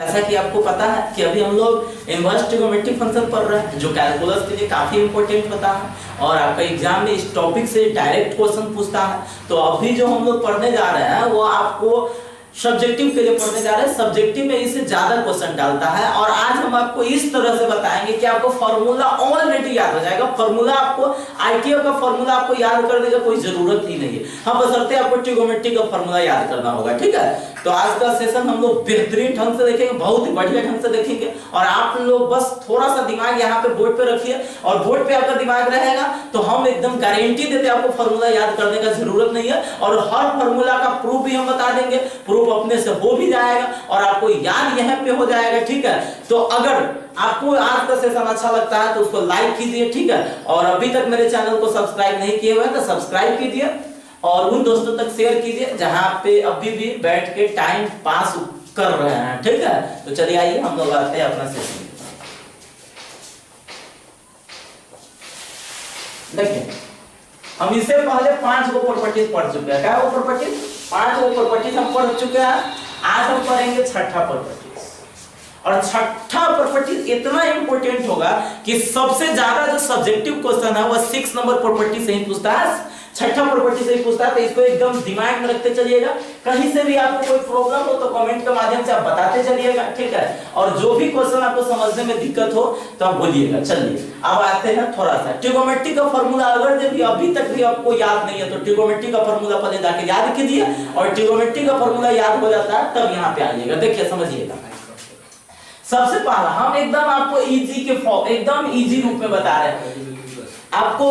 ऐसा कि आपको पता है कि अभी हम लोग इनवर्स ट्रिगोनोमेट्रिक फंक्शन पढ़ रहे हैं जो कैलकुलस के लिए काफी इंपॉर्टेंट होता है और आपका एग्जाम में इस टॉपिक से डायरेक्ट क्वेश्चन पूछता है। तो अभी जो हम लोग पढ़ने जा रहे हैं वो आपको सब्जेक्टिव के लिए पढ़ने जा रहे हैं। सब्जेक्टिव में इससे ज्यादा क्वेश्चन डालता है और आज हम आपको इस तरह से बताएंगे कि आपको फॉर्मूला ऑलरेडी याद हो जाएगा। फॉर्मूला आपको आईटीओ का फॉर्मूला आपको याद करने का कोई जरूरत ही नहीं है। हम बशर्ते आपको ट्रिगोनोमेट्री का फॉर्मूला याद करना होगा, ठीक है। तो आज का सेशन हम लोग बेहतरीन ढंग से देखेंगे, बहुत ही बढ़िया ढंग से देखेंगे और आप लोग बस थोड़ा सा दिमाग यहाँ पे बोर्ड पे रखिए और बोर्ड पे आपका दिमाग रहेगा तो हम एकदम गारंटी देते हैं आपको फॉर्मूला याद करने का जरूरत नहीं है और हर फॉर्मूला का प्रूफ भी हम बता देंगे। प्रूफ अपने से हो भी जाएगा और आपको याद यहाँ पे हो जाएगा, ठीक है। तो अगर आपको आज का सेशन अच्छा लगता है तो उसको लाइक कीजिए, ठीक है। और अभी तक मेरे चैनल को सब्सक्राइब नहीं किए हुए तो सब्सक्राइब कीजिए और उन दोस्तों तक शेयर कीजिए जहां पे अभी भी बैठ के टाइम पास कर रहे हैं, ठीक है। तो चलिए आइए हम लोग आते हैं अपना सेशन। देखिए हम इससे पहले 5 प्रॉपर्टीज पढ़ चुके हैं। क्या वो प्रॉपर्टीज? 5 प्रॉपर्टीज हम पढ़ चुके हैं। आज हम पढ़ेंगे छठा प्रॉपर्टीज और छठा प्रॉपर्टीज इतना इंपॉर्टेंट होगा कि सबसे ज्यादा जो सब्जेक्टिव क्वेश्चन है वो 6 नंबर प्रॉपर्टी से ही पूछता है, छठा प्रॉपर्टी से ही पूछता है। तो इसको एकदम दिमाग में रखते चलिएगा। कहीं से भी आपको कोई प्रॉब्लम हो तो कमेंट के माध्यम से आप बताते चलिएगा, ठीक है। और जो भी क्वेश्चन आपको समझने में दिक्कत हो तो आप बोलिएगा। चलिए अब आते हैं थोड़ा सा ट्रिगोनोमेट्री का फॉर्मूला। अगर जब भी अभी तक भी आपको याद नहीं है तो ट्रिगोनोमेट्री का फॉर्मूला पहले जाके याद कीजिए और ट्रिगोनोमेट्री का फॉर्मूला याद हो जाता है तब यहाँ पे आइएगा। देखिए समझिएगा। सबसे पहला हम एकदम आपको इजी के एकदम इजी रूप में बता रहे हैं। आपको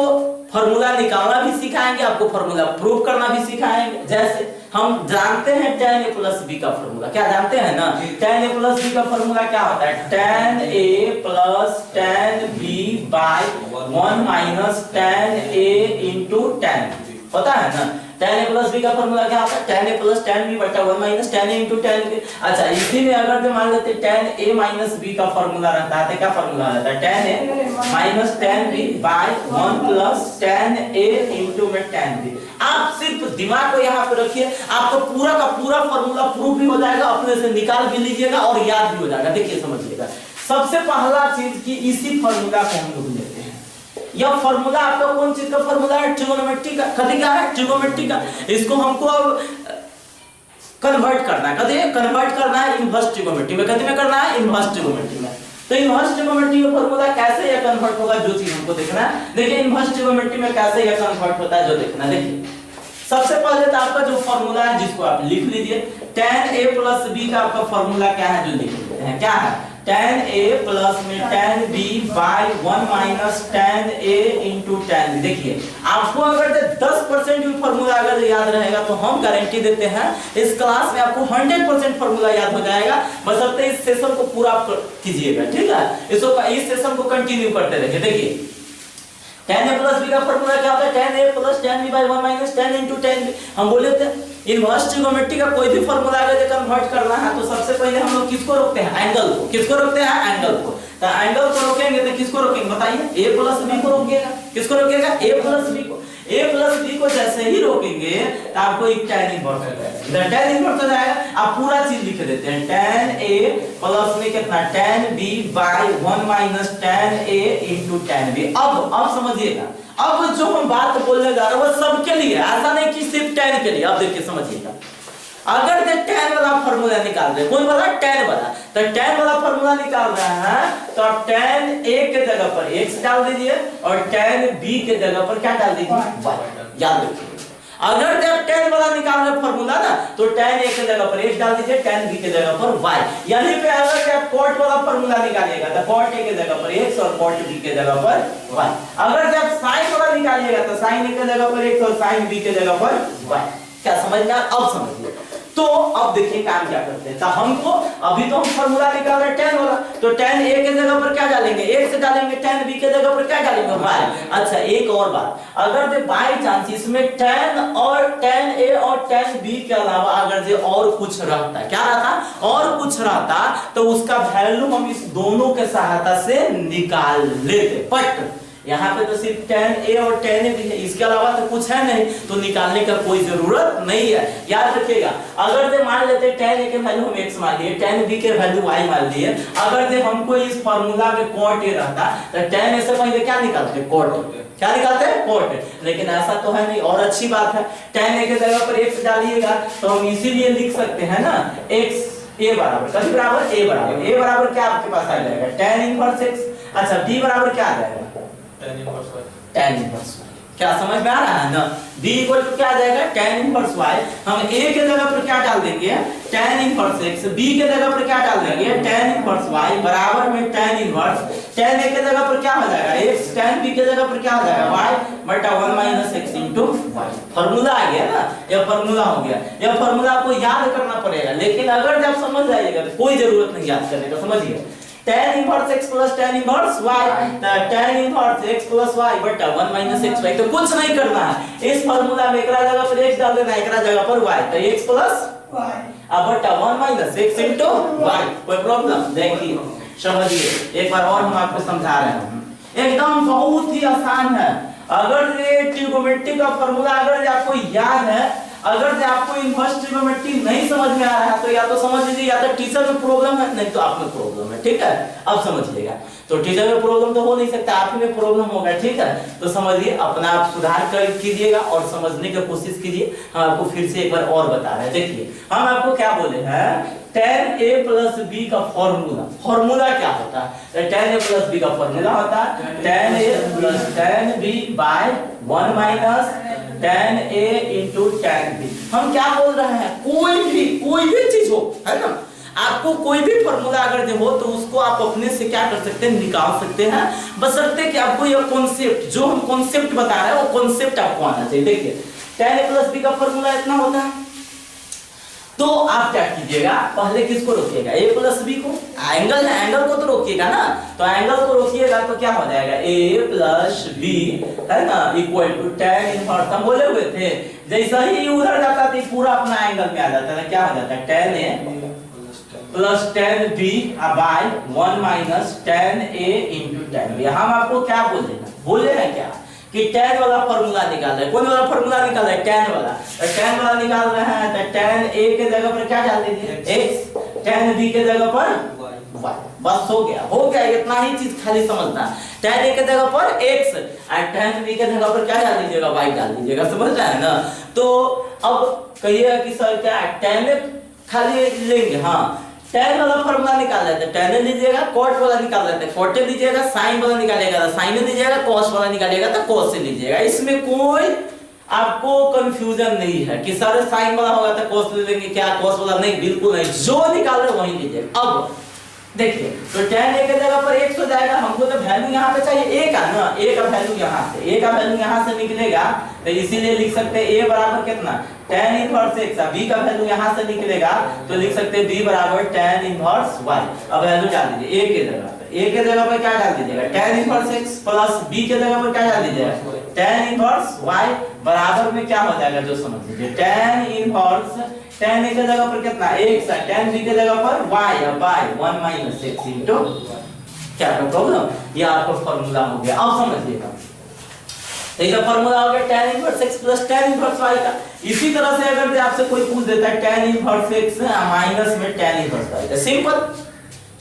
फॉर्मूला निकालना भी सिखाएंगे, आपको फॉर्मूला प्रूव करना भी सिखाएंगे। जैसे हम जानते हैं tan a प्लस b का फॉर्मूला, क्या जानते हैं ना? tan a प्लस b का फॉर्मूला क्या होता है? tan a plus tan b by 1 minus tan a into tan b होता है ना। tan a प्लस b का फॉर्मूला क्या होता है? tan a plus tan b बटा 1 minus tan a into tan b। अच्छा इसी में अगर जो मान लेते tan a माइनस b का फॉर्मूला रहता है तो क्या फॉर्मूला रहता है? tan a minus tan b by 1 plus tan a into में tan b। आप सिर्फ दिमाग को यहाँ पे रखिए, आपको पूरा का पूरा फॉर्मूला प्रूफ भी हो जाएगा, अपने से निकाल भी लीजिएगा और याद भी हो जाएगा। देखिए समझिएगा। सबसे पहला चीज की इसी फॉर्मूला को हम लोग लेते हैं। यह फॉर्मूला आपका कौन चीज का फॉर्मूला है? ट्रिगोनोमेट्री का। कथी का है? ट्रिगोनोमेट्री का। इसको हमको अब कन्वर्ट करना है। कथी कन्वर्ट करना है? इनवर्स ट्रिगोनोमेट्री में। कथी में करना है? इनवर्स ट्रिगोनोमेट्री में। तो इनवर्स ट्रिगोनोमेट्री का फॉर्मूला कैसे यह कन्वर्ट होगा जो चीज हमको देखना है। देखिए इनवर्स ट्रिगोनोमेट्री में कैसे यह कन्वर्ट होता है जो देखना है। देखिए सबसे पहले तो आपका जो फॉर्मूला है जिसको आप लिख लीजिए, tan a प्लस b का आपका फॉर्मूला क्या है जो लिख लेते हैं। क्या है? tan a प्लस में tan b by 1 minus tan a into tan b। देखिए आपको अगर 10% भी फॉर्मूला अगर याद रहेगा तो हम गारंटी देते हैं इस क्लास में आपको 100% फॉर्मूला याद हो जाएगा। बशर्ते इस सेशन को पूरा कीजिएगा, ठीक है। इस सेशन को कंटिन्यू करते रहिए। देखिए tan a प्लस b का फॉर्मूला क्या होता है? tan a plus tan b by 1 minus tan into tan b। हम बोले थे इनवर्स ट्रिगोनोमेट्री का कोई भी फॉर्मूला अगर कन्वर्ट करना है तो सबसे पहले हम लोग किसको रोकते हैं? एंगल को। किसको रोकते हैं? एंगल को। तो एंगल को रोकेंगे तो किसको रोकेंगे बताइए? a प्लस b को रोकिएगा। किसको रोकिएगा? a प्लस b को। a प्लस b को जैसे ही रोकेंगे तो आपको एक tan इनवर्स हो जाएगा। इधर tan इनवर्स हो जाएगा। आप पूरा चीज लिख देते हैं। tan a प्लस में कितना? tan b by 1 minus tan a into tan b। अब समझिएगा। अब जो हम बात बोलने जा रहे हैं वो सबके लिए, ऐसा नहीं कि सिर्फ tan के लिए। अब देखिए समझिएगा। अगर ये tan वाला फॉर्मूला निकाल रहे हैं, कौन वाला? tan वाला। तो tan वाला फॉर्मूला निकाल रहे हैं तो आप tan a के जगह पर x डाल दीजिए और tan b के जगह पर क्या डाल दीजिए? y। याद रखिए अगर जब tan वाला निकाल रहे फॉर्मूला ना तो tan a के जगह पर x डाल दीजिए, tan b के जगह पर y। यहीं पे अगर जब cot वाला फॉर्मूला निकालिएगा तो cot a के जगह पर x और cot b के जगह पर y। अगर जब sin वाला निकालिएगा तो sin a के जगह पर x और sin b के जगह पर y। क्या समझ में? अब समझिए। तो अब देखिए काम क्या करते हैं। तो हमको अभी तो हम फॉर्मूला निकाल रहे tan वाला, तो tan a के जगह पर क्या डालेंगे? x डालेंगे। tan b के जगह पर क्या डालेंगे? y। अच्छा एक और बात, अगर जो बाय चांस इसमें tan a और tan b के अलावा अगर जो और कुछ रहता, क्या रहता? और कुछ रहता तो उसका वैल्यू हम इस दोनों के सहायता से निकाल लेते। बट यहाँ पे तो सिर्फ tan a और tan b है, इसके अलावा तो कुछ है नहीं, तो निकालने का कोई जरूरत नहीं है। याद रखिएगा, अगर से मान लेते tan a के वैल्यू हम x मान लिए, tan b के वैल्यू y मान लिए, अगर से हमको इस फार्मूला में cot a रहता तो tan a से पहले क्या निकालते, cot a, क्या निकालते हैं, cot a, लेकिन ऐसा तो है नहीं। और अच्छी बात है, tan a के जगह पर x डालिएगा तो हम इसीलिए लिख सकते हैं ना x a बराबर, कभी बराबर a बराबर, a बराबर क्या आपके पास आ जाएगा, tan इनवर्स x। अच्छा b बराबर क्या आ जाएगा, tan इनवर्स y। क्या समझ में आ रहा है ना, b इक्वल टू क्या आ जाएगा, tan इनवर्स y। हम a के जगह पर क्या डाल देंगे, tan इनवर्स x, b के जगह पर क्या डाल देंगे, tan इनवर्स y बराबर में tan इनवर्स, tan a के जगह पर क्या हो जाएगा x, tan b के जगह पर क्या हो जाएगा y बटा 1 minus x into y। Formula आ गया ना, यह फार्मूला हो गया। यह फार्मूला आपको याद करना पड़ेगा, लेकिन अगर जब समझ जाइएगा तो कोई जरूरत नहीं याद करने का, समझिए। tan inverse x plus tan inverse y, tan inverse x plus y बटा 1 माइनस xy। तो कुछ नहीं करना है, इस फार्मूला में एक जगह पर x डाल देना है, एक जगह पर y, तो x प्लस y अब बटा 1 माइनस x इनटू y। कोई प्रॉब्लम, देखिए समझिए, एक बार और हम आपको समझा रहे हैं, एकदम बहुत ही आसान है। अगर ये ट्रिग्नोमेट्री का फार्मूला अगर आपको याद है, अगर से आपको इनवर्स ट्रिग्नोमेट्री नहीं समझ में आ रहा है तो या तो समझ लीजिए या तो टीचर में प्रॉब्लम है, नहीं तो आप में प्रॉब्लम है, ठीक है। अब समझिएगा, तो टीचर में प्रॉब्लम तो हो नहीं सकता, आप ही में प्रॉब्लम होगा, ठीक है। तो समझिए, अपना आप सुधार कर कीजिएगा और समझने की कोशिश कीजिए। हम आपको फिर से एक बार और बता रहे हैं, देखिए हम आपको क्या बोले हैं, tan a प्लस b का फॉर्मूला, फॉर्मूला क्या होता है, tan a प्लस b का फॉर्मूला होता है tan a plus tan b by 1 minus tan a into tan b। हम क्या बोल रहे हैं, कोई भी चीज हो, है ना, आपको कोई भी फॉर्मूला अगर हो तो उसको आप अपने से क्या कर सकते हैं, निकाल सकते हैं, बशर्ते कि आपको यह कॉन्सेप्ट, जो हम कॉन्सेप्ट बता रहे हैं वो कॉन्सेप्ट आपको आना चाहिए। देखिए tan a प्लस b का फॉर्मूला इतना होता है, तो आप क्या कीजिएगा, पहले किसको रोकिएगा, a प्लस b को, एंगल है, एंगल को तो रोकिएगा ना, तो एंगल को रोकिएगा तो क्या हो जाएगा, a प्लस b है ना इक्वल टू tan इनवर्स। हम बोले हुए थे जैसा ही उधर जाता था पूरा अपना एंगल में आ जाता था, क्या हो जाता है tan a plus tan b by 1 minus tan a into tan b। हम आपको क्या बोले हैं क्या कि tan वाला फार्मूला निकाल रहे हैं, कौन वाला फार्मूला निकाल रहे हैं, tan वाला, तो tan वाला निकाल रहे हैं, तो tan a के जगह पर क्या डाल दीजिए x, tan b के जगह पर y, बस हो गया, इतना ही चीज खाली समझना। tan a के जगह पर x और tan b के जगह पर क्या डाल दीजिएगा, y डाल दीजिएगा, समझ रहे हैं ना। तो अब कहिएगा कि सर क्या tan खाली लेंगे, हाँ tan वाला फार्मूला निकाल लेते हैं, tan लीजिएगा, cot वाला निकाल लेते हैं, cot लीजिएगा, sin वाला निकालिएगा तो sin लीजिएगा, cos वाला निकालिएगा तो cos से लीजिएगा। इसमें कोई आपको कंफ्यूजन नहीं है कि सर sin वाला होगा तो cos ले लेंगे क्या, cos वाला नहीं, बिल्कुल नहीं, जो निकाल रहे वही लीजिएगा। अब देखिए, तो tan a के जगह पर x हो जाएगा, हमको तो वैल्यू यहाँ पे चाहिए a का ना, a का वैल्यू यहाँ से निकलेगा, तो इसीलिए लिख सकते हैं a बराबर कितना, tan इनवर्स x। b का वैल्यू यहाँ से निकलेगा तो लिख सकते हैं b बराबर tan इनवर्स y। अब वैल्यू डाल दीजिए a के जगह पर क्या डाल दीजिएगा, tan inverse x plus b के जगह पर क्या डाल दीजिएगा, tan इनवर्स y बराबर में क्या हो जाएगा, जो समझ लीजिए, tan इनवर्स tan a के जगह पर कितना x है, tan b के जगह पर y है, बाय 1 माइनस x इनटू, क्या प्रॉब्लम, ये आपका फार्मूला हो गया। अब समझिएगा, तो ये फार्मूला हो गया tan inverse x plus tan inverse y का। इसी तरह से अगर आपसे कोई पूछ देता है tan इनवर्स x माइनस में tan इनवर्स y, तो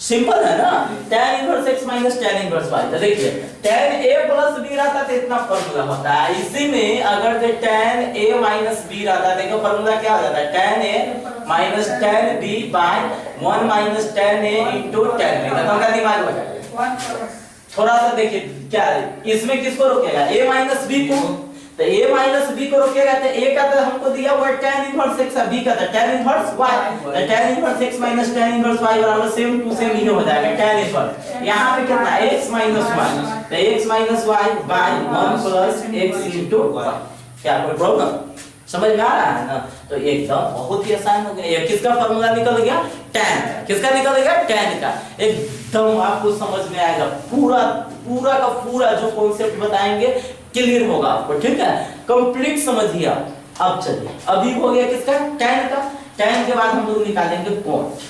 सिंपल है ना, tan inverse x minus tan inverse y। तो देखिए tan a प्लस b रहता तो इतना फार्मूला होता है, इसी में अगर जो tan a माइनस b रहता, देखो फार्मूला क्या हो जाता है, tan a minus tan b by 1 minus tan a into tan b। खत्म का दिमाग लगा, थोड़ा सा देखिए क्या है, इसमें किसको रोकेगा, a माइनस b को, तो a माइनस b को रोकेगा तो a का तो हमको दिया हुआ tan इनवर्स x, b का तो tan इनवर्स y, तो tan inverse x minus tan inverse y बराबर सेम टू सेम ही हो जाएगा tan इनवर्स। यहाँ पे कितना x माइनस y, तो x minus y by 1 plus x into y। क्या कोई प्रॉब्लम, समझ में आ रहा है ना। तो एकदम बहुत ही आसान हो गया। ये किसका फार्मूला निकल गया, tan का। किसका निकल गया, tan का। एकदम आपको समझ में आएगा, पूरा पूरा का पूरा जो कॉन्सेप्ट बताएंगे क्लियर होगा आपको, ठीक है, कंप्लीट समझिए आप। अब चलिए, अभी हो गया किसका, tan का। tan के बाद हम लोग निकालेंगे cot।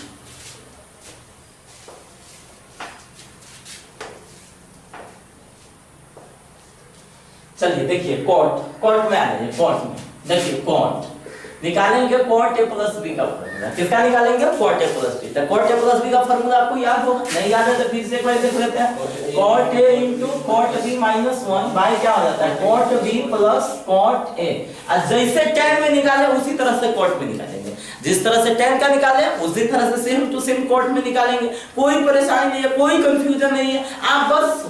चलिए देखिए कॉट में आ रही है, कॉट में देखिए कॉट निकालेंगे कॉट ए प्लस बी का फॉर्मूला। किसका निकालेंगे? Cot A plus B. तो कॉट ए प्लस बी का फॉर्मूला आपको याद होगा, नहीं याद है तो फिर से एक बार देख लेते हैं। Cot A into cot B minus 1 by क्या हो जाता है cot B plus cot A. और जैसे tan में निकाले उसी तरह से कॉट में निकालेंगे, जिस तरह से tan का निकाले उसी तरह से सेम टू सेम कॉट में निकालेंगे। कोई परेशानी नहीं है, कोई कंफ्यूजन नहीं है, आप बस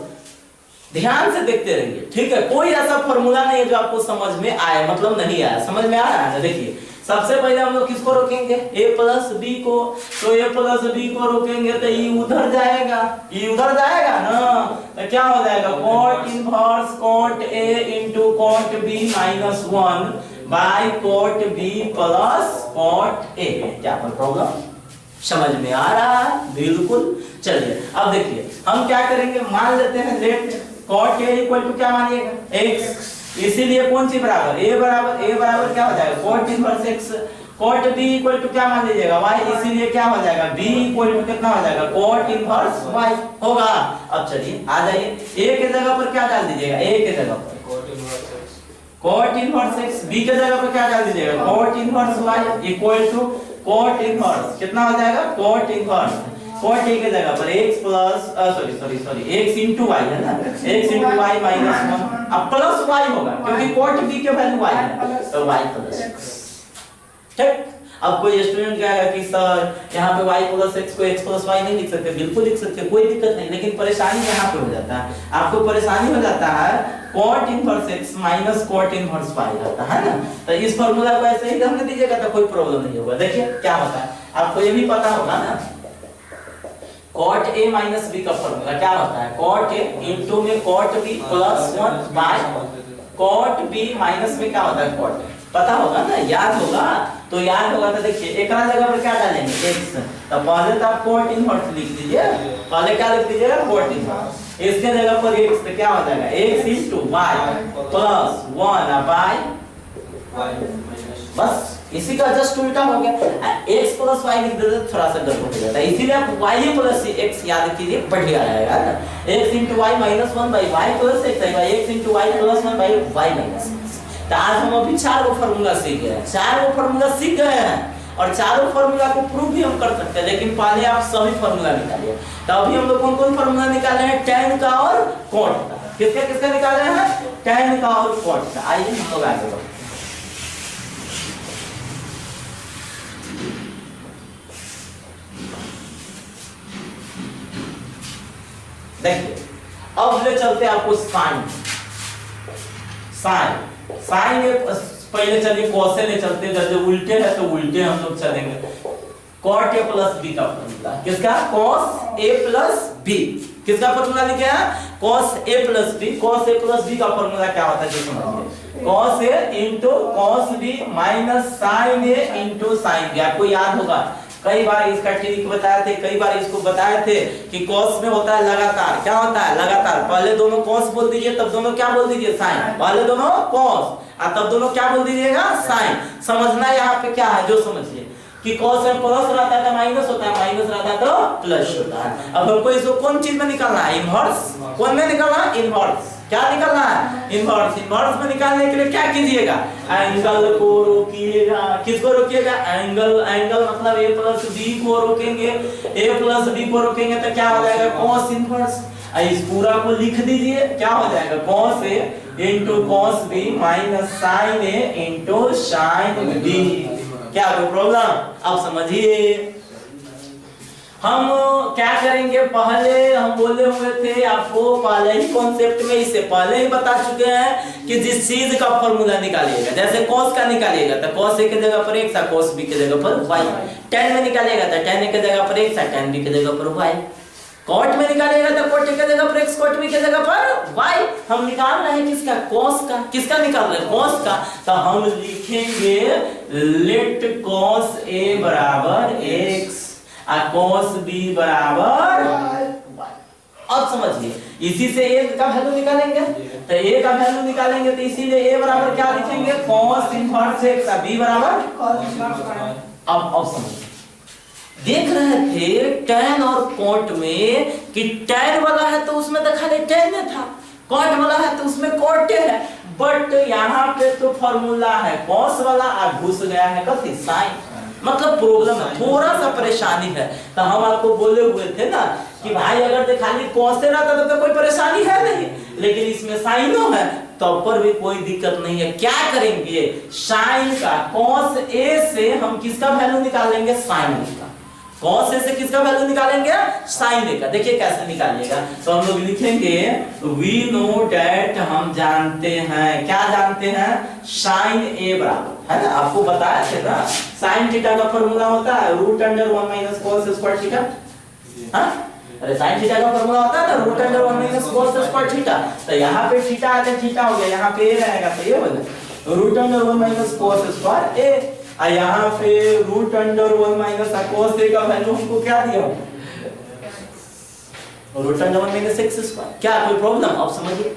ध्यान से देखते रहिए, ठीक है। कोई ऐसा फॉर्मूला नहीं है जो आपको समझ में आए, मतलब नहीं आया, समझ में आ रहा है। देखिए सबसे पहले हम लोग किसको रोकेंगे? a प्लस बी को। तो a प्लस बी को रोकेंगे तो e उधर जाएगा, e उधर जाएगा ना, तो क्या हो जाएगा cot inverse cot a into cot b minus 1 by cot b plus cot a। क्या कोई प्रॉब्लम समझ में आ रहा है? बिल्कुल। चलिए अब देखिए हम क्या करेंगे, मान लेते हैं let cot a equal to क्या मानिएगा x, इसीलिए कौन सी बराबर a बराबर क्या हो जाएगा cot inverse x। cot b equal to क्या मान लीजिएगा y, इसीलिए क्या हो जाएगा b इक्वल टू कितना हो जाएगा cot इनवर्स y होगा। अब चलिए आ जाइए a के जगह पर क्या डाल दीजिएगा, a के जगह पर cot इनवर्स x, b के जगह पर क्या डाल दीजिएगा cot inverse y equal to cot inverse कितना हो जाएगा cot इनवर्स cot a के जगह पर x plus sorry x into y है ना, x into y माइनस 1 अब प्लस y होगा क्योंकि cot b के वैल्यू y है, तो y प्लस x। ठीक। अब कोई स्टूडेंट कहेगा कि सर यहाँ पे y प्लस x को x प्लस y नहीं लिख सकते, बिल्कुल लिख सकते, कोई दिक्कत नहीं, लेकिन परेशानी यहाँ पे हो जाता है, आपको परेशानी हो जाता है cot inverse x minus cot inverse y आता है ना। तो इस फार्मूला को ऐसे ही रखने दीजिएगा तो कोई प्रॉब्लम नहीं होगा। देखिए क्या होता है, आपको ये भी पता होगा ना cot a माइनस b का फॉर्मूला क्या होता है, cot a इनटू में cot b plus 1 by cot b minus में क्या होता है cot a, पता होगा ना, याद होगा। तो याद होगा तो देखिए एक जगह पर क्या डालेंगे x, तो पहले तो आप cot इनवर्स लिख दीजिए, पहले क्या लिख दीजिएगा cot इनवर्स, इसके जगह पर x तो क्या हो जाएगा x into y plus 1 by बस इसी का जस्ट उल्टा हो गया, x प्लस y लिख देते थोड़ा सा गड़बड़ हो जाता है, इसीलिए आप y प्लस x याद कीजिए, बढ़िया रहेगा ना। x into y minus 1 by y plus x है, x into y plus 1 by y minus x। तो आज हम अभी 4 गो फार्मूला सीख गए हैं, 4 गो फार्मूला सीख गए हैं और चारों फार्मूला को प्रूव भी हम कर सकते हैं, लेकिन पहले आप सभी फार्मूला निकालिए। तो अभी हम लोग कौन-कौन फार्मूला निकाले हैं, tan का और cot का। किसका निकाले हैं, tan का और cot का। आइए हम लोग आगे बढ़ते हैं। देखिए अब ले चलते हैं आपको साइन पहले चलिए cos से ले चलते हैं, जब उल्टे है तो उल्टे हम लोग चलेंगे। cot a प्लस b का फॉर्मूला किसका, cos a प्लस b, किसका फॉर्मूला लिखे हैं cos a plus b। cos a plus b का फॉर्मूला क्या होता है समझिए, cos a into cos b minus sin a into sin b। आपको याद होगा कई बार इसका ट्रिक बताए थे, कई बार इसको बताए थे कि cos में होता है लगातार, क्या होता है लगातार, पहले दोनों cos बोल दीजिए तब दोनों क्या बोल दीजिए sin, पहले दोनों cos और तब दोनों क्या बोल दीजिएगा sin। समझना यहाँ पे क्या है जो समझिए कि cos में प्लस रहता है तो माइनस होता है, माइनस रहता है तो प्लस होता है। अब हमको इसको कौन चीज में निकालना है, इनवर्स, कौन में निकालना है इनवर्स, क्या निकालना है इनवर्स। इनवर्स में निकालने के लिए क्या कीजिएगा, एंगल को रोकिएगा। किसको रोकिएगा, एंगल मतलब a प्लस b को रोकेंगे, a प्लस b को रोकेंगे तो क्या हो जाएगा cos इनवर्स। इस पूरा को लिख दीजिए, क्या हो जाएगा cos a into cos b minus sin a into sin b। क्या कोई प्रॉब्लम, अब समझिए हम क्या करेंगे। पहले हम बोले हुए थे आपको, पहले ही कॉन्सेप्ट में इससे पहले ही बता चुके हैं कि जिस चीज का फॉर्मूला निकालिएगा, जैसे cos का निकालिएगा तो cos a के जगह पर x, cos b के जगह पर y। tan में निकालिएगा तो tan a के जगह पर x, tan b के जगह पर y। cot में निकालिएगा तो cot a के जगह पर x, cot b के जगह पर y। हम निकाल रहे हैं किसका, cos का। किसका निकाल रहे हैं, cos का। तो हम लिखेंगे लेट cos a बराबर x cos b बराबर y। अब समझिए इसी से a का वैल्यू निकालेंगे, तो a का वैल्यू निकालेंगे तो इसीलिए a बराबर क्या लिखेंगे cos इनवर्स x, b बराबर cos इनवर्स y। अब समझिए देख रहे थे tan और cot में कि tan वाला है तो उसमें तो खाली tan था, cot वाला है तो उसमें cot है। बट यहाँ पे तो फॉर्मूला है कॉस वाला आ घुस गया है कथी साइन, मतलब प्रॉब्लम है, थोड़ा सा परेशानी है। तो हम आपको बोले हुए थे ना कि भाई अगर खाली कॉस से रहता तो कोई परेशानी है नहीं, लेकिन इसमें साइनो है तो पर भी कोई दिक्कत नहीं है। क्या करेंगे, साइन का कॉस ए से हम किसका वैल्यू निकालेंगे, साइन का। कॉस ए से किसका वैल्यू निकालेंगे, साइन ए का। देखिए कैसे निकालिएगा, तो हम लोग लिखेंगे वी नो डैट, हम जानते हैं, क्या जानते हैं, साइन ए बराबर है ना, आपको बताया थे ना साइन थीटा का फॉर्मूला होता है root under 1 minus cos square theta. हां अरे साइन थीटा का फॉर्मूला होता है ना root under 1 minus cos square theta. तो यहाँ पे थीटा आ गया, थीटा हो गया, यहाँ पे ए रहेगा तो ये बनेगा root under 1 minus cos square a, और यहाँ पे root under 1 minus cos a का वैल्यू हमको क्या दिया, root under 1 minus x square. क्या कोई प्रॉब्लम, आप समझिए।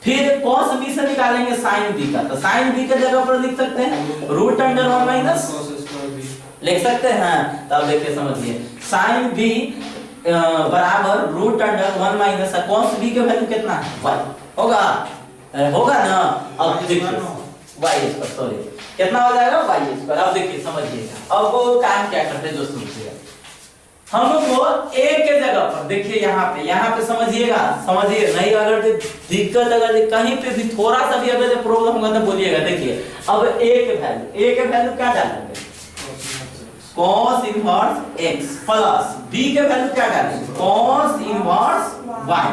फिर cos b से निकालेंगे sin b का, तो sin b के जगह पर लिख सकते हैं रूट अंडर 1 माइनस लिख सकते हैं। तब देखिए समझिए sin b बराबर root under 1 minus cos b के वैल्यू कितना है, y होगा, होगा ना। अब देखिए y स्क्वायर, सॉरी कितना हो जाएगा y स्क्वायर। अब देखिए समझिएगा, अब वो काम क्या करते हैं दोस्तों, हम लोग को a के जगह पर देखिए यहाँ पे समझिएगा, समझिए नहीं अगर दिक्कत अगर कहीं पे भी थोड़ा सा भी अगर प्रॉब्लम होगा तो बोलिएगा। देखिए अब a के वैल्यू क्या डालेंगे, cos inverse x plus b के वैल्यू क्या डालेंगे, cos इनवर्स y।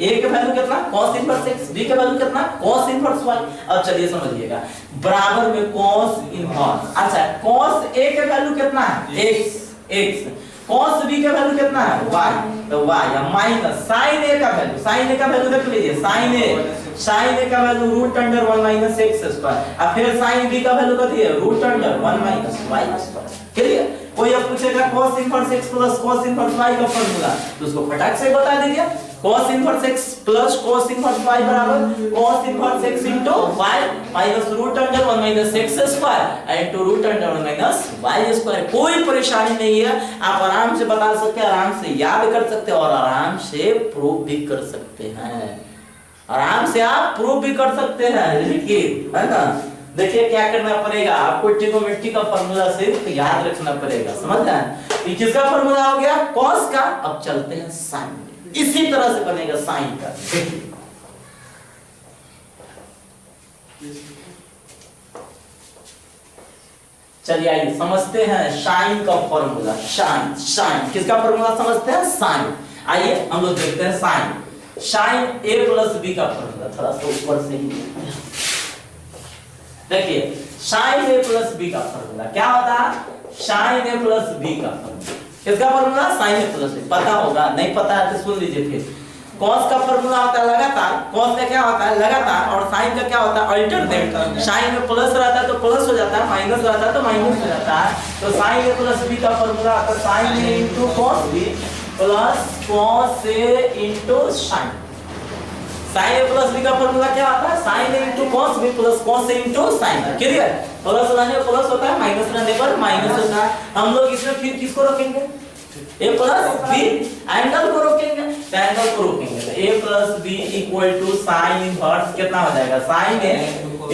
a के वैल्यू कितना, cos इनवर्स x, b के वैल्यू कितना, cos इनवर्स y। अब चलिए समझिएगा बराबर में cos इनवर्स, अच्छा cos a के वैल्यू कितना है x, cos b का वैल्यू कितना है y, तो y या माइनस sin a का वैल्यू, sin a का वैल्यू देख लीजिए, sin a का value root under 1 minus x square, और फिर sin b का वैल्यू कितना है root under 1 minus y square. Clear, कोई अब पूछेगा cos inverse x plus cos inverse y का फार्मूला, तो उसको फटाक से बता दीजिए cos inverse x plus cos inverse y बराबर cos inverse x into y minus root under 1 minus x square into root under 1 minus y square. कोई परेशानी नहीं है, आप आराम से बता सकते हैं, आराम से याद कर सकते हैं और आराम से प्रूव भी कर सकते हैं, आराम से आप प्रूव भी कर सकते हैं। लेकिन है ना, देखिए क्या करना पड़ेगा आपको, ट्रिग्नोमेट्री का फार्मूला सिर्फ याद रखना पड़ेगा, समझ गए। ये किसका फार्मूला हो गया, cos का। अब चलते हैं sin, इसी तरह से बनेगा sin का। चलिए आइए समझते हैं sin का फार्मूला। sin किसका फार्मूला समझते हैं, sin। आइए हम लोग देखते हैं sin a प्लस b का फार्मूला, थोड़ा सा ऊपर से ही देखिए sin a प्लस b का फार्मूला क्या होता है, sin a प्लस b का फार्मूला, किसका formula, sin a plus b। पता होगा, नहीं पता है तो सुन लीजिए। फिर cos का फार्मूला होता है लगातार, cos का क्या होता है लगातार, और sin का क्या होता है अल्टरनेट। sin में प्लस रहता है तो प्लस हो जाता है, माइनस रहता है तो माइनस हो जाता है। तो sin a प्लस b का फार्मूला आता है sin a into cos b plus cos a into sin। sin a plus b का फार्मूला क्या आता है, sin a into cos b plus cos a into sin। Clear, plus रहने पर plus होता है, माइनस रहने पर माइनस होता है। हम लोग इसमें फिर किसको रखेंगे, a प्लस b, एंगल को रोकेंगे, एंगल को रोकेंगे तो a plus b equal to sin inverse कितना हो जाएगा, sin a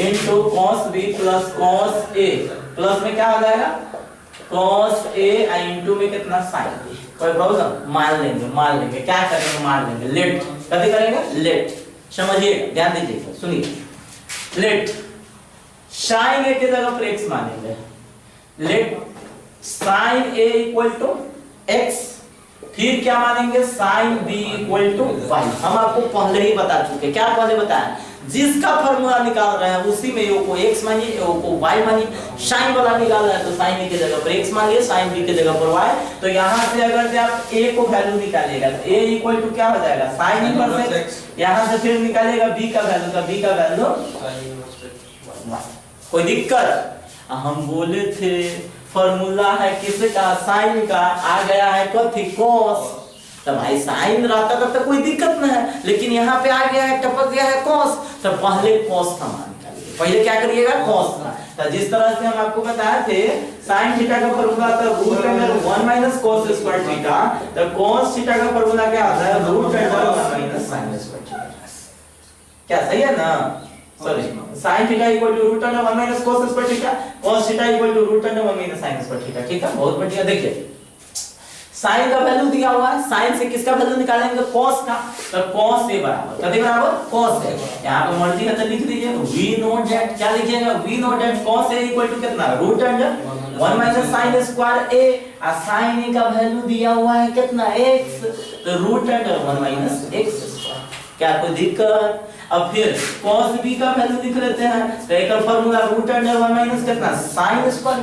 into cos b plus cos a, plus में क्या हो जाएगा cos a इनटू में कितना sin a। कोई प्रॉब्लम, मान लेंगे क्या करेंगे, मान लेंगे लेट, कभी करेंगे लेट, समझिए ध्यान दीजिए, सुनिए लेट sin a के जगह पर x मानेंगे, let sin a equal to x, फिर क्या मानेंगे sin b equal to y। हम आपको पहले ही बता चुके, क्या पहले बताया, जिसका फार्मूला निकाल रहे हैं उसी में a को x मानिए, a को y मानिए। sin वाला निकाल रहे हैं तो sin a के जगह पर x मानिए, sin b के जगह पर y। तो यहाँ से अगर से आप a को वैल्यू निकालिएगा तो a इक्वल टू क्या हो जाएगा sin इनवर्स x, यहाँ से फिर निकालिएगा b का वैल्यू, तो b का वैल्यू कोई दिक्कत। हम बोले थे फॉर्मूला है किसका, साइन का, आ गया है कथी cos, तो भाई साइन रहता तब तो कोई दिक्कत नहीं है, लेकिन यहाँ पे आ गया है, टपक गया है cos, तो पहले cos का मान निकालिए, पहले क्या करिएगा cos का। तो जिस तरह से हम आपको बताए थे sin थीटा का फॉर्मूला था root under 1 minus cos square theta, तो cos थीटा का फॉर्मूला क्या आता है root under 1 minus sin square theta. क्या सही है ना? Sorry, sin theta equal to root under 1 minus cos square theta, cos theta equal to root under 1 minus sin square theta. ठीक है, बहुत बढ़िया। देखिए sin का वैल्यू दिया हुआ है, sin से किसका वैल्यू निकालेंगे? cos का। तो cos a बराबर कते बराबर? cos a। यहां पे मर्जी है तो लिख दीजिए, we know that, क्या लिखिएगा? we know that cos a equal to कितना? Root under 1 minus sin square a। और sin a का वैल्यू दिया हुआ है कितना? x। तो root under 1 minus x square. क्या कोई दिक्कत? अब फिर cos b का वैल्यू लिख लेते हैं, तो एक फार्मूला रूट अंडर 1 माइनस कितना? sin square.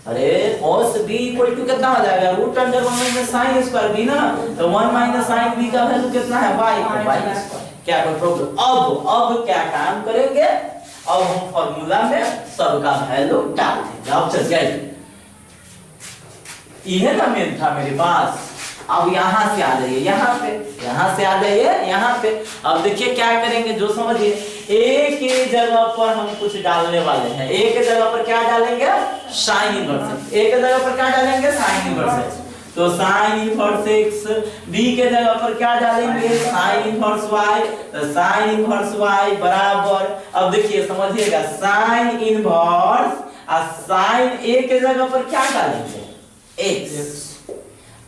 अरे cos b इक्वल टू कितना हो जाएगा? Root under 1 minus sin square b ना। तो 1 माइनस sin b का वैल्यू कितना है? y square. क्या कोई प्रॉब्लम? अब क्या काम करेंगे? अब हम फार्मूला में सबका वैल्यू डाल देंगे। अब चल गए, यह ना मेन था मेरे पास। अब यहां से आ जाइए, यहां से आ जाइए यहाँ पे। अब देखिए क्या करेंगे, जो समझिए, a के जगह पर हम कुछ डालने वाले हैं। a के जगह पर क्या डालेंगे? sin inverse. a के जगह पर क्या डालेंगे? sin inverse. तो sin इनवर्स x। b के जगह पर क्या डालेंगे? sin inverse y। तो sin इनवर्स y बराबर, अब देखिए समझिएगा, sin इनवर्स और sin a के जगह पर क्या डालेंगे? x।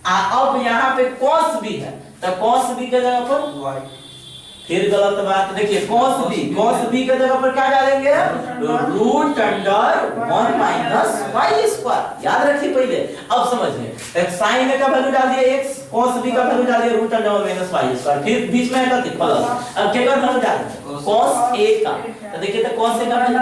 अब यहाँ पे cos b है, तो cos b के जगह पर y। फिर गलत बात, देखिए cos b के जगह पर क्या डालेंगे? Root under 1 minus y square. याद रखिए पहले। अब समझिए, sin a का वैल्यू डालिए x, cos b का वैल्यू डालिए root under 1 minus y square, फिर बीच में क्या थी? प्लस। अब क्या वैल्यू डालेंगे? cos a का। तो देखिए, तो cos a का value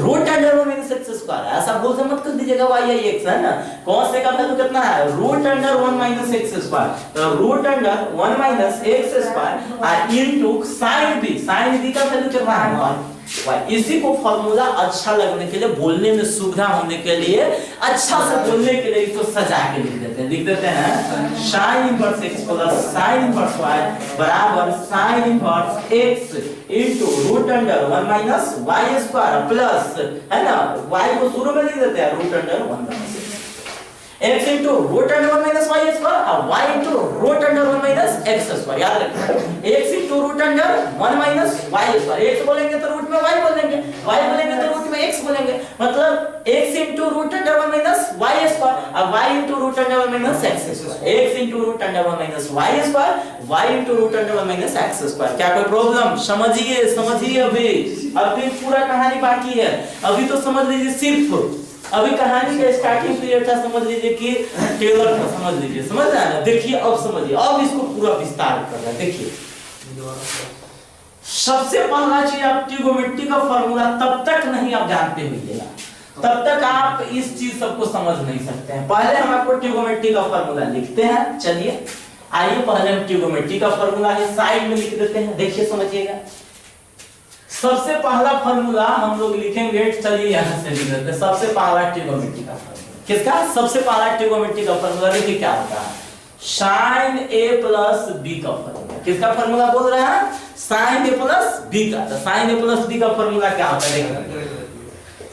root under 1 minus x square. ऐसा बोल से मत कर दीजिएगा y या x, है ना। cos a का वैल्यू कितना है? Root under 1 minus x square. तो root under 1 minus x square और इनटू sin b का वैल्यू कितना है? y। इसी को फार्मूला अच्छा लगने के लिए, बोलने में सुविधा होने के लिए, अच्छा से बोलने के लिए इसको सजा के लिख देते हैं sin inverse x plus sin inverse y बराबर sin inverse x into root under 1 minus y square plus, है ना, y को शुरू में लिख देते हैं root under 1 minus x into root under 1 minus y square और y into root under 1 minus x square। याद रखिए, x into root under 1 minus y square। x बोलेंगे तो रूट में y बोलेंगे, y बोलेंगे तो रूट में x बोलेंगे। मतलब x into root under 1 minus y square और y into root under 1 minus x square। x into root under 1 minus y square, y into root under 1 minus x square। क्या कोई problem? समझिए अभी पूरा कहानी बाकी है। अभी तो समझ लीजिए, सिर्फ अभी कहानी का स्टार्टिंग पीरियड था, समझ लीजिए कि टेलर था, समझ लीजिए, समझ रहे हैं ना। देखिए अब समझिए, अब इसको पूरा विस्तार कर रहा है। देखिए, सबसे पहला चीज, आप ट्रिगोनोमेट्री का फार्मूला तब तक नहीं आप जानते होइएगा, तब तक आप इस चीज सबको समझ नहीं सकते हैं। पहले हम आपको ट्रिगोनोमेट्री का फार्मूला लिखते हैं। चलिए आइए, पहले हम ट्रिगोनोमेट्री का फार्मूला है साइड में लिख देते हैं। देखिए समझिएगा, सबसे पहला फार्मूला हम लोग लिखेंगे। चलिए यहां से लिख देते हैं सबसे पहला ट्रिगोनोमेट्री का फार्मूला। किसका? सबसे पहला ट्रिगोनोमेट्री का फार्मूला। देखिए क्या होता है, sin a प्लस b का फार्मूला। किसका फार्मूला बोल रहे हैं? sin a प्लस b का। तो sin a प्लस b का फार्मूला क्या होता है? देखिए,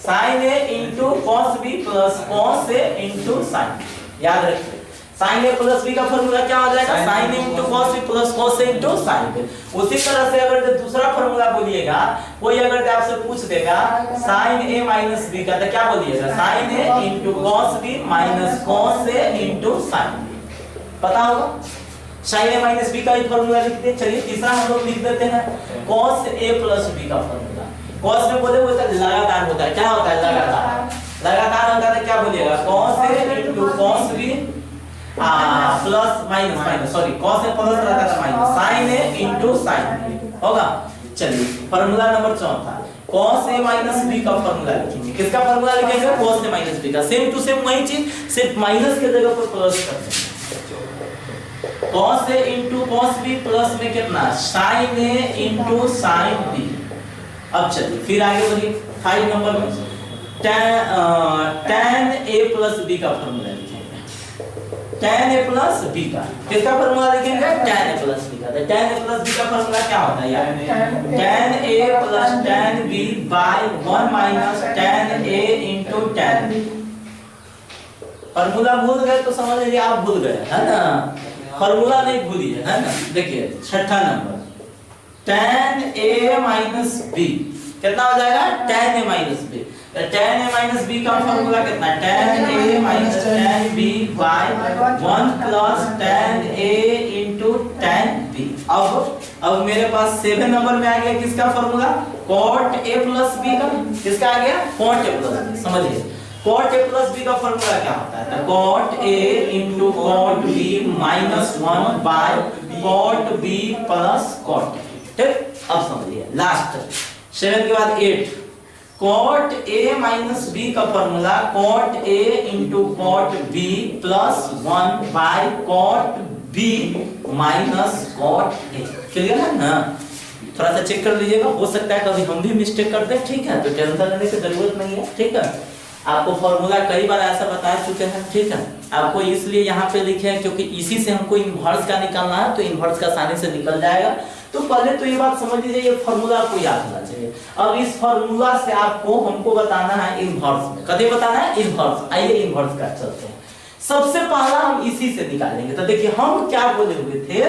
sin a into cos b plus cos a into sin b। याद रखिए, sin a प्लस b का फार्मूला क्या हो जाएगा? sin a into cos b plus cos a into sin b। उसी तरह से अगर दूसरा फार्मूला बोलिएगा, कोई अगर आपसे पूछ देगा sin a minus b का, तो क्या बोलिएगा? sin a into cos b minus cos a into sin b। पता होगा, sin a minus b का एक फार्मूला लिखते हैं। चलिए तीसरा हम लोग लिख देते हैं cos a plus b का फार्मूला। cos में बोले वो लगातार होता है। क्या होता है? लगातार होता है। क्या बोलिएगा? cos a into cos b plus minus, sorry, cos a plus रहता था minus, sin a into sin b होगा। चलिए फार्मूला नंबर चौथा, cos a minus b का फार्मूला लिखेंगे। किसका फार्मूला लिखेंगे? cos a minus b का। सेम टू सेम वही चीज, सिर्फ माइनस के जगह पर प्लस कर देंगे। cos a into cos b plus में कितना? sin a into sin b। अब चलिए फिर आगे बढ़िए, 5 नंबर में tan a plus b का फार्मूला लिखेंगे। tan a plus b का किसका फार्मूला लिखेंगे? tan a plus b का। तो tan a plus b का फार्मूला क्या होता है यार? tan a plus tan b by 1 minus tan a into tan b। Formula भूल गए तो समझ लीजिए आप भूल गए, है ना। फार्मूला नहीं भूलिए, है ना। देखिए छठा number, tan a minus b कितना हो जाएगा tan a minus b। tan a minus b का फॉर्मूला कितना tan a minus tan b by 1 plus tan a into tan b। अब मेरे पास 7 नंबर में आ गया किसका formula cot a plus b का। किसका आ गया cot a प्लस b। समझिए cot a प्लस b का फॉर्मूला क्या होता है तो cot a into cot b minus 1 by cot b plus cot a। ठीक अब समझिए लास्ट 7 के बाद 8 cot a माइनस b का formula cot a into cot b plus 1 by cot b minus cot a। Clear है ना। थोड़ा सा चेक कर लीजिएगा, हो सकता है कभी हम भी मिस्टेक कर दें, ठीक है, तो टेंशन लेने की जरूरत नहीं है। ठीक है आपको फॉर्मूला कई बार ऐसा बता चुके हैं। ठीक है आपको इसलिए यहाँ पे लिखे हैं क्योंकि इसी से हमको इन्वर्स का निकालना है, तो इन्वर्स का आसानी से निकल जाएगा। तो पहले तो ये बात समझ लीजिए ये फॉर्मूला आपको याद होना चाहिए। अब इस फॉर्मूला से आपको हमको बताना है इन्वर्स में, कभी बताना है इन्वर्स। आइए इन्वर्स का चलते हैं। सबसे पहला हम इसी से निकालेंगे। तो देखिए हम क्या बोले हुए थे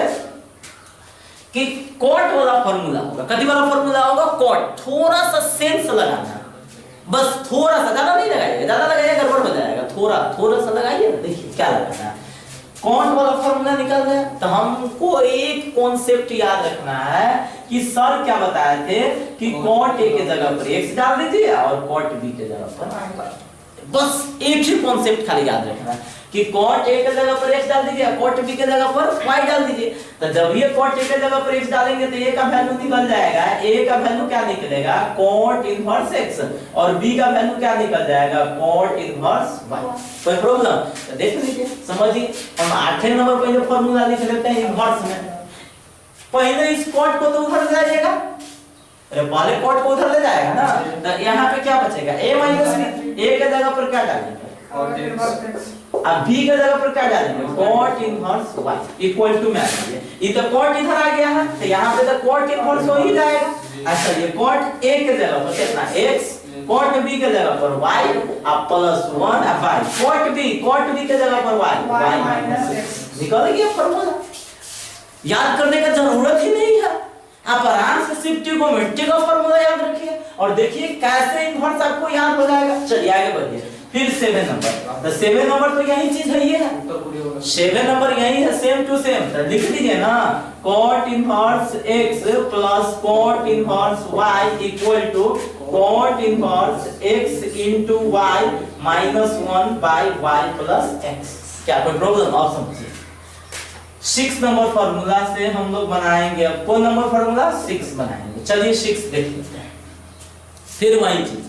कि कॉट वाला फॉर्मूला होगा, कभी वाला फॉर्मूला होगा कॉट। थोड़ा सा सेंस लगाना, बस थोड़ा सा, ज्यादा नहीं लगाइएगा, ज्यादा लगाइएगा गड़बड़ हो जाएगा। थोड़ा सा लगाइए। देखिए क्या लगाना है, कॉट वाला फॉर्मूला निकाल रहे हैं तो हमको एक कॉन्सेप्ट याद रखना है कि सर क्या बताए थे कि कॉट ए के जगह पर x डाल दीजिए और कॉट बी के जगह पर। बस एक ही कॉन्सेप्ट खाली याद रखना है कि cot a के जगह पर x डाल दीजिए, cot b के जगह पर y डाल दीजिए। तो जब ये cot a के जगह पर x डालेंगे तो a का वैल्यू निकल जाएगा। a का वैल्यू क्या निकलेगा cot इनवर्स x और b का वैल्यू क्या निकल जाएगा cot इनवर्स y। कोई प्रॉब्लम तो देख लीजिए, समझिए। हम 8वें नंबर पे जो फार्मूला लिख लेते हैं इनवर्स में, पहले इस cot को तो उधर ले जाइएगा, अरे पहले cot को उधर ले जाएगा ना। तो यहाँ पे क्या बचेगा a माइनस b। a के जगह पर क्या डालेंगे अब b के जगह पर क्या डालेंगे cot inverse y equal to में आ गया। ये तो cot इधर आ गया है तो यहाँ पे तो cot इनवर्स हो ही जाएगा। अच्छा ये cot a के जगह पर कितना x, cot b के जगह पर y अब प्लस 1 अब y, cot b के जगह पर y माइनस x। निकल गया फॉर्मूला। याद करने का जरूरत ही नहीं है, आप आराम से सिर्फ ट्रिगोनोमेट्री का फॉर्मूला याद रखिए और देखिए कैसे इनवर्स आपको याद हो जाएगा। चलिए आगे बढ़िए। फिर 7 नंबर, तो 7 नंबर तो यही चीज है, ये है 7 नंबर यही है, सेम टू सेम। तो लिख दीजिए ना cot inverse x plus cot inverse y equal to cot inverse x into y minus 1 by y plus x। क्या कोई प्रॉब्लम? और समझिए 6 नंबर फार्मूला से हम लोग बनाएंगे। अब कौन नंबर फार्मूला 6 बनाएंगे। चलिए 6 देख लेते हैं। फिर वही चीज,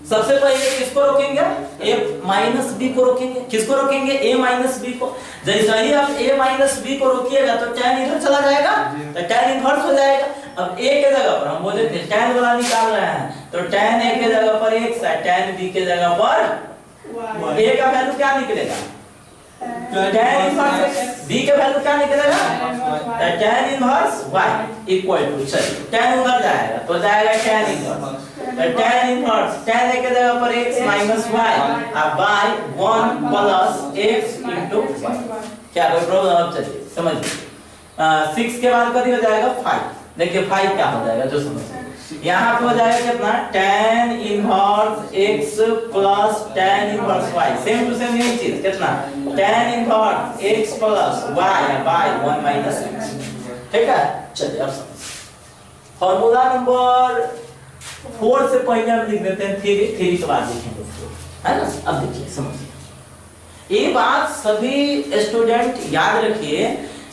सबसे पहले किसको रोकेंगे a माइनस b को रोकेंगे। किसको रोकेंगे a माइनस b को। जैसे ही आप a माइनस b को रोकिएगा तो tan इधर चला जाएगा तो tan इनवर्स हो जाएगा। अब a के जगह पर हम बोले थे tan वाला निकाल रहे हैं तो tan a के जगह पर x है, tan b के जगह पर a का वैल्यू क्या निकलेगा tan इनवर्स b के वैल्यू क्या निकलेगा tan inverse y equal to, चलिए tan उधर जाएगा तो जाएगा tan inverse, tan inverse tan a के जगह पर x माइनस y अब by 1 plus x into y। क्या कोई प्रॉब्लम? अब चलिए समझिए 6 के बाद कभी हो जाएगा 5। देखिए 5 क्या हो जाएगा जो समझिए। यहाँ पे हो जाएगा कितना tan inverse x plus tan inverse y, same to same यही चीज कितना tan inverse x plus y by 1 minus x। ठीक है चलिए अब समझिए फार्मूला नंबर 4 से पहले हम लिख देते हैं, थ्री के बाद लिखेंगे है ना। अब देखिए समझिए ये बात सभी स्टूडेंट याद रखिए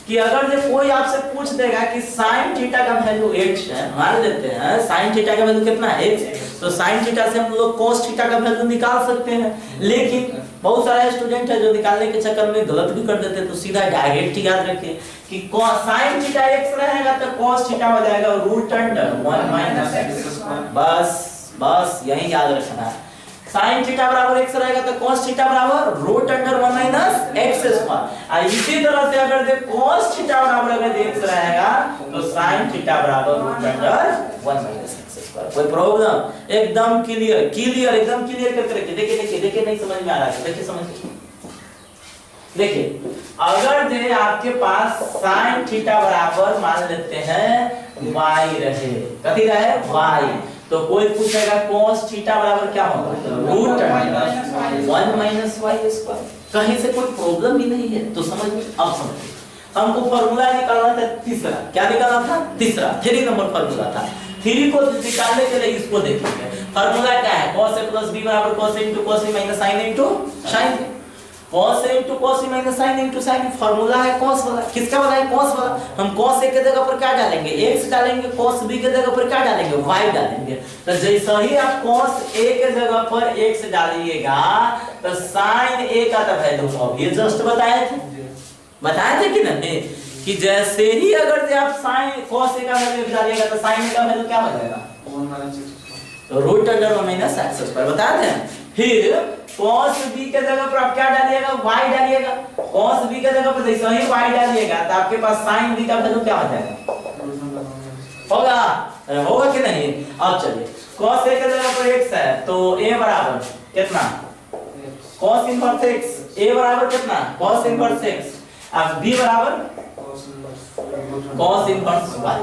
कि अगर जो कोई आपसे पूछ देगा कि sin थीटा का वैल्यू x है, मान लेते हैं sin थीटा का वैल्यू कितना है x, तो sin थीटा से हम लोग cos थीटा का वैल्यू निकाल सकते हैं। लेकिन बहुत सारे स्टूडेंट है जो निकालने के चक्कर में गलत भी कर देते हैं, तो सीधा डायरेक्ट ही याद रखिए कि sin थीटा x रहेगा तो cos थीटा हो जाएगा रूट अंडर 1 माइनस x। बस यही याद रखना है। sin थीटा बराबर x रहेगा तो cos थीटा बराबर root under 1 minus x square. इसी तरह से अगर देख cos थीटा बराबर अगर x रहेगा तो sin थीटा बराबर root under 1 minus x square. कोई प्रॉब्लम? एकदम क्लियर एकदम क्लियर करके रखिए। देखिए नहीं समझ में आ रहा है, देखिए समझिए। देखिए अगर जो आपके पास sin थीटा बराबर मान लेते हैं y रहे, कथी रहे y। तो कोई पूछेगा cos थीटा बराबर क्या होगा, रूट 1 माइनस y स्क्वायर। कहीं से कोई प्रॉब्लम ही नहीं है, तो समझ में। अब समझिए, हमको फार्मूला निकालना था तीसरा। क्या निकालना था, तीसरा 3 नंबर फार्मूला था। 3 को निकालने के लिए इसको देखेंगे। फार्मूला क्या है, cos a plus b बराबर cos a into cos b minus sin a into sin a। cos a into cos b minus sin a into sin a formula है cos वाला। किसका वाला है, cos वाला। हम cos a के जगह पर क्या डालेंगे, x डालेंगे, cos b के जगह पर क्या डालेंगे, y डालेंगे। तो जैसे ही आप cos a के जगह पर x डालिएगा तो sin a का तो वैल्यू अब ये जस्ट बताए थे कि नहीं, कि जैसे ही अगर आप sin cos a का वैल्यू डालिएगा तो sin a का वैल्यू क्या हो जाएगा, तो root under 1 minus x square बताते हैं। फिर cos b के जगह पर आप क्या डालिएगा, y डालिएगा। cos b के जगह पर जैसे ही y डालिएगा तो आपके पास sin b का वैल्यू क्या हो जाएगा, होगा कि नहीं। अब चलिए, cos a के जगह पर x है तो a बराबर कितना, cos इनवर्स x। a बराबर कितना, cos इनवर्स x। अब b बराबर cos इनवर्स y।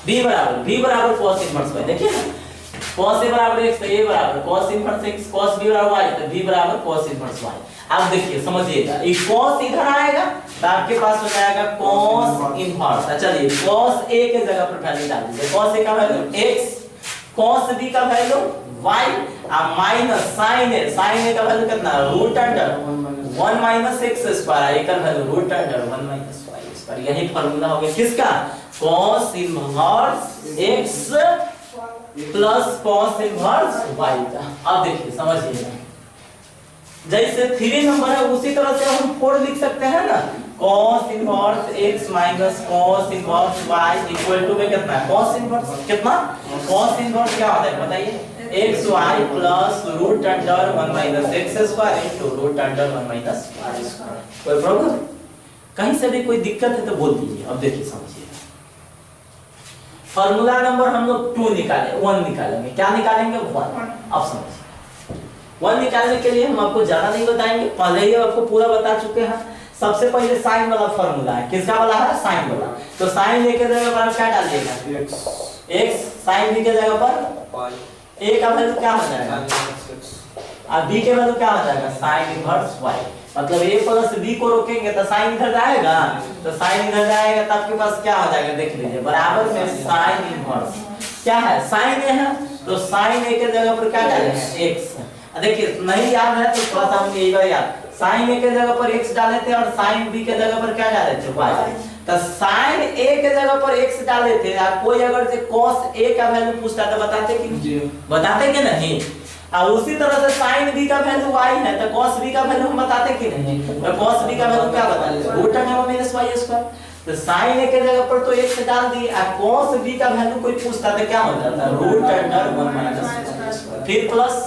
b बराबर cos इनवर्स y। देखिए ना, cos a बराबर x तो a बराबर cos inverse x, cos b बराबर y तो b बराबर cos इनवर्स y। अब देखिए समझिएगा, ये cos इधर आएगा तो आपके पास हो जाएगा cos इनवर्स। चलिए cos a के जगह पर वैल्यू डाल दीजिए, cos a का वैल्यू x, cos b का वैल्यू y और माइनस sin a का वैल्यू कितना, root under 1 minus x square, a का value root under 1 minus y square. यही फार्मूला हो गया किसका, cos inverse x plus cos inverse y का। अब देखिए समझिए, जैसे 3 नंबर है उसी तरह से हम 4 लिख सकते हैं ना, cos inverse x minus cos inverse y equal to में कितना है, cos इनवर्स कितना, cos इनवर्स क्या होता है बताइए, xy plus root under 1 minus x square into root under 1 minus y square. कोई प्रॉब्लम, कहीं से भी कोई दिक्कत है तो बोल दीजिए। अब देखिए समझिए, फार्मूला नंबर हम लोग 1 निकालेंगे। क्या निकालेंगे, 1। अब समझिए, 1 निकालने के लिए हम आपको ज्यादा नहीं बताएंगे, पहले ही आपको पूरा बता चुके हैं। सबसे पहले साइन वाला फार्मूला है, किसका वाला है, साइन वाला। तो साइन लेके जगह पर क्या डालिएगा, x, साइन b के जगह पर a का वैल्यू क्या हो जाएगा, और b के वैल्यू क्या हो जाएगा, साइन इनवर्स y। मतलब a प्लस b को रोकेंगे तो साइन इधर जाएगा, तो साइन इधर जाएगा तो आपके पास क्या हो जाएगा, देख लीजिए, बराबर में साइन इनवर्स क्या है, साइन a है, तो साइन a के जगह पर क्या डालेंगे, x। देखिए नहीं याद है तो थोड़ा सा हम एक बार याद, साइन a के जगह पर x डाले थे और साइन b के जगह पर क्या डाले थे, y। तो साइन a के जगह पर x डाले थे, और कोई अगर से cos a का वैल्यू पूछता तो बताते कि बताते कि नहीं। और उसी तरह से sin b का वैल्यू y है तो cos b का वैल्यू हम बताते कि नहीं। तो cos b का वैल्यू क्या बताते, root under minus y square. तो sin a के जगह पर तो x डाल दिए, और cos b का वैल्यू कोई पूछता तो क्या हो जाता, रूट अंडर 1 माइनस y। फिर प्लस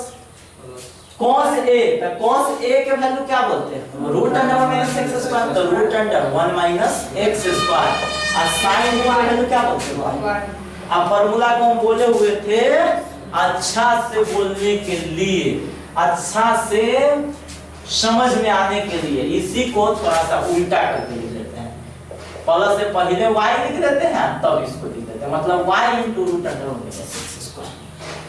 cos a, तो cos a के वैल्यू क्या बोलते हैं, root under 1 minus x square, तो root under 1 minus x square. और sin b का वैल्यू क्या बोलते हैं, अब फार्मूला को हम बोले हुए थे अच्छा से बोलने के लिए, अच्छा से समझ में आने के लिए, इसी को थोड़ा सा उल्टा करके लिख लेते हैं। प्लस से पहले y लिख देते हैं तब इसको लिख देते हैं, मतलब y into root under 1 minus x square.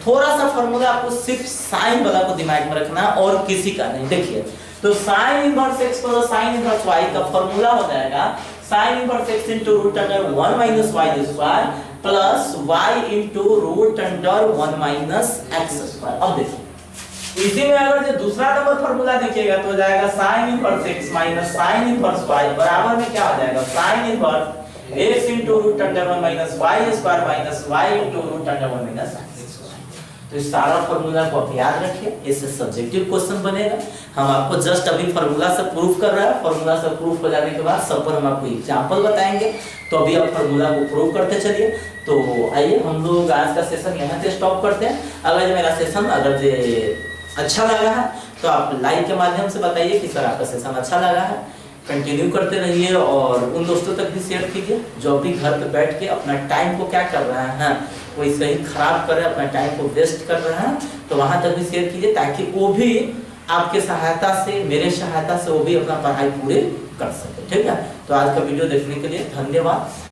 थोड़ा सा फार्मूला आपको सिर्फ साइन वाला को दिमाग में रखना और किसी का नहीं। देखिए तो sine inverse x plus sine inverse y का फार्मूला हो जाएगा sine inverse x into root under 1 minus y square plus y into root under 1 minus x square. अब देखिए इसी में अगर जो दूसरा नंबर फार्मूला देखिएगा तो हो जाएगा sine inverse x minus sine inverse y बराबर में क्या हो जाएगा, sine inverse x into root under 1 minus y square minus y into root under 1 minus x। तो इस सारा फार्मूला को आप याद रखिए, इससे सब्जेक्टिव क्वेश्चन बनेगा। हम आपको जस्ट अभी फार्मूला से प्रूफ कर रहे हैं, फार्मूला से प्रूफ हो जाने के बाद सब पर हम आपको एग्जांपल बताएंगे। तो अभी आप फार्मूला को प्रूव करते चलिए। तो आइए हम लोग आज का सेशन यहाँ से स्टॉप करते हैं। अगर मेरा सेशन अगर अच्छा लगा है तो आप लाइक के माध्यम से बताइए कि सर आपका सेशन अच्छा लगा है, कंटिन्यू करते रहिए और उन दोस्तों तक भी शेयर कीजिए जो भी घर पे बैठ के अपना टाइम को क्या कर रहे हैं, वो इसे ही खराब कर रहे हैं, अपना टाइम को वेस्ट कर रहे हैं, तो वहां तक भी शेयर कीजिए ताकि वो भी आपके सहायता से, मेरे सहायता से वो भी अपना पढ़ाई पूरी कर सके। ठीक है, तो आज का वीडियो देखने के लिए धन्यवाद।